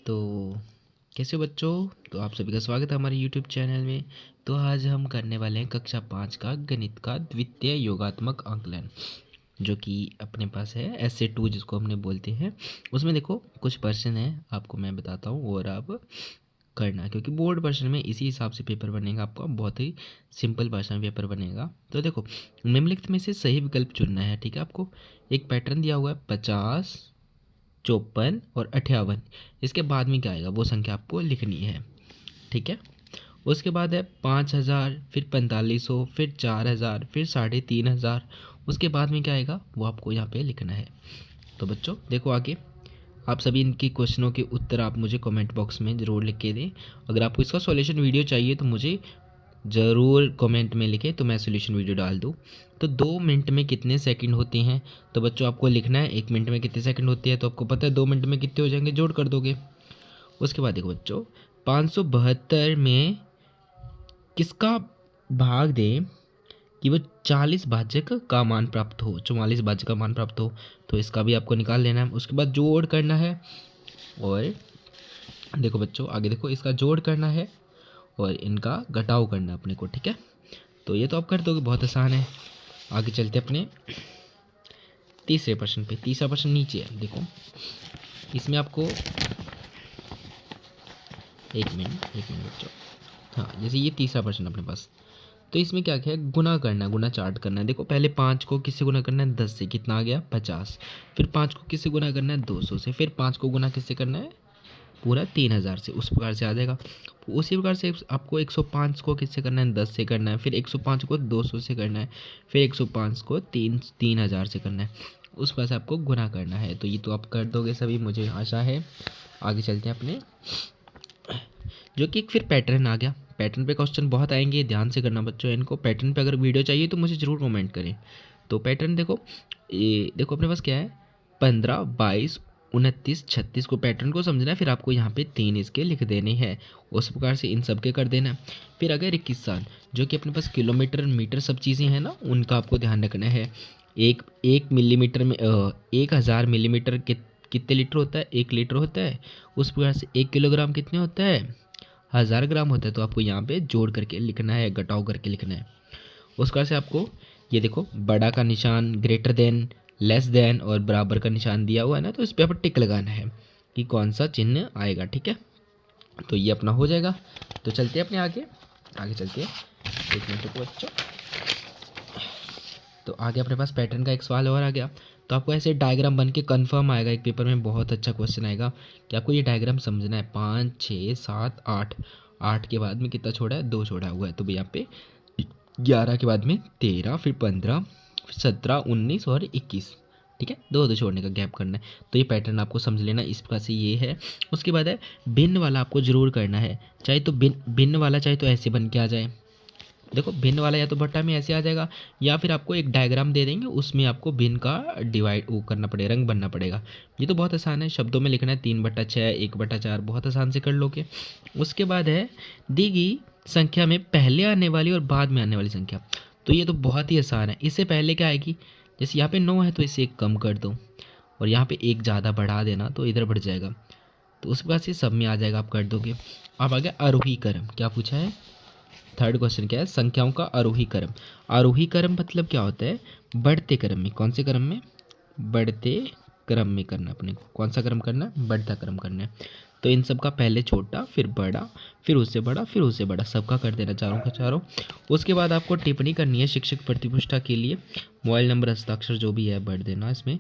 तो कैसे हो बच्चों। तो आप सभी का स्वागत है हमारे YouTube चैनल में। तो आज हम करने वाले हैं कक्षा 5 का गणित का द्वितीय योगात्मक आंकलन, जो कि अपने पास है SA2 जिसको हमने बोलते हैं। उसमें देखो कुछ प्रश्न है, आपको मैं बताता हूँ और आप करना, क्योंकि बोर्ड वर्जन में इसी हिसाब से पेपर बनेगा। आपका बहुत ही सिंपल भाषा में पेपर बनेगा। तो देखो निम्नलिखित में से सही विकल्प चुनना है, ठीक है। आपको एक पैटर्न दिया हुआ है 50, 54 और 58। इसके बाद में क्या आएगा वो संख्या आपको लिखनी है, ठीक है। उसके बाद है 5000, फिर 4500, फिर 4000, फिर 3500। उसके बाद में क्या आएगा वो आपको यहाँ पे लिखना है। तो बच्चों देखो आगे, आप सभी इनके क्वेश्चनों के उत्तर आप मुझे कमेंट बॉक्स में ज़रूर लिख के दें। अगर आपको इसका सॉल्यूशन वीडियो चाहिए तो मुझे ज़रूर कमेंट में लिखें, तो मैं सॉल्यूशन वीडियो डाल दूँ। तो 2 मिनट में कितने सेकंड होते हैं, तो बच्चों आपको लिखना है 1 मिनट में कितने सेकंड होते हैं। तो आपको पता है 2 मिनट में कितने हो जाएंगे, जोड़ कर दोगे। उसके बाद देखो बच्चों 572 में किसका भाग दें कि वो 40 भाजक का मान प्राप्त हो, 44 भाजक का मान प्राप्त हो। तो इसका भी आपको निकाल लेना है। उसके बाद जोड़ करना है और देखो बच्चों आगे देखो, इसका जोड़ करना है और इनका घटाव करना है अपने को, ठीक है। तो ये तो आप कर दोगे, बहुत आसान है। आगे चलते अपने तीसरे प्रश्न पे। तीसरा प्रश्न नीचे है, देखो इसमें आपको एक मिनट बच्चों। हाँ, जैसे ये तीसरा प्रश्न अपने पास, तो इसमें क्या क्या है, गुना करना है, गुना चार्ट करना है। देखो पहले 5 को किससे गुना करना है, 10 से, कितना आ गया 50। फिर 5 को किससे गुना करना है, 200 से। फिर 5 को गुना किससे करना है, पूरा 3000 से। उस प्रकार से आ जाएगा। उसी प्रकार से आपको 105 को किससे करना है, 10 से करना है। फिर 105 को 200 से करना है। फिर 105 को 3000 से करना है। उस प्रकार से आपको गुना करना है। तो ये तो आप कर दोगे सभी, मुझे आशा है। आगे चलते हैं अपने, जो कि एक फिर पैटर्न आ गया। पैटर्न पे क्वेश्चन बहुत आएंगे, ध्यान से करना बच्चों इनको। पैटर्न पे अगर वीडियो चाहिए तो मुझे ज़रूर कमेंट करें। तो पैटर्न देखो, ये देखो अपने पास क्या है, 15, 22, 29, 36 को पैटर्न को समझना है। फिर आपको यहाँ पे 3 इसके लिख देने हैं। उस प्रकार से इन सब के कर देना। फिर अगर 21 साल, जो कि अपने पास किलोमीटर मीटर सब चीज़ें हैं ना, उनका आपको ध्यान रखना है। एक मिलीमीटर में 1000 मिलीमीटर कितने लीटर होता है, 1 लीटर होता है। उस प्रकार से 1 किलोग्राम कितने होता है, 1000 ग्राम होता है। तो आपको यहाँ पे जोड़ करके लिखना है, घटाव करके लिखना है। उस प्रकार से आपको ये देखो, बड़ा का निशान, ग्रेटर देन, लेस देन और बराबर का निशान दिया हुआ है ना, तो इस पर आप टिक लगाना है कि कौन सा चिन्ह आएगा, ठीक है। तो ये अपना हो जाएगा। तो चलते हैं अपने आगे, आगे चलते हैं। एक मिनट रुको बच्चों। तो आगे अपने पास पैटर्न का एक सवाल और आ गया। तो आपको ऐसे डायग्राम बन के कन्फर्म आएगा, एक पेपर में बहुत अच्छा क्वेश्चन आएगा कि आपको ये डायग्राम समझना है। 5, 6, 7, 8, 8 के बाद में कितना छोड़ा है, 2 छोड़ा हुआ है। तो भाई यहाँ पे 11 के बाद में 13, फिर 15, फिर 17, 19 और 21, ठीक है। 2 छोड़ने का गैप करना है। तो ये पैटर्न आपको समझ लेना, इस प्रकार से ये है। उसके बाद है भिन्न वाला, आपको जरूर करना है। चाहे तो भिन्न वाला चाहे तो ऐसे बन के आ जाए। देखो भिन्न वाला या तो बट्टा में ऐसे आ जाएगा, या फिर आपको एक डायग्राम दे देंगे, उसमें आपको भिन्न का डिवाइड वो करना पड़ेगा, रंग बनना पड़ेगा। ये तो बहुत आसान है, शब्दों में लिखना है। 3/6, 1/4, बहुत आसान से कर लोगे। उसके बाद है दी गई संख्या में पहले आने वाली और बाद में आने वाली संख्या। तो ये तो बहुत ही आसान है। इससे पहले क्या आएगी, जैसे यहाँ पे 9 है तो इसे 1 कम कर दो, और यहाँ पे 1 ज़्यादा बढ़ा देना तो इधर बढ़ जाएगा। तो उस प्रकार से सब में आ जाएगा, आप कर दोगे। अब आ गया आरोही क्रम। क्या पूछा है, थर्ड क्वेश्चन क्या है, संख्याओं का आरोही क्रम। आरोही क्रम मतलब क्या होता है, बढ़ते क्रम में। कौन से क्रम में, बढ़ते क्रम में करना है अपने को। कौन सा क्रम करना है, बढ़ता क्रम करना है। तो इन सब का पहले छोटा, फिर बड़ा, फिर उससे बड़ा, फिर उससे बड़ा, सबका कर देना, चारों का चारों। उसके बाद आपको टिप्पणी करनी है शिक्षक प्रतिपुष्टि के लिए। मोबाइल नंबर, हस्ताक्षर जो भी है भर देना इसमें।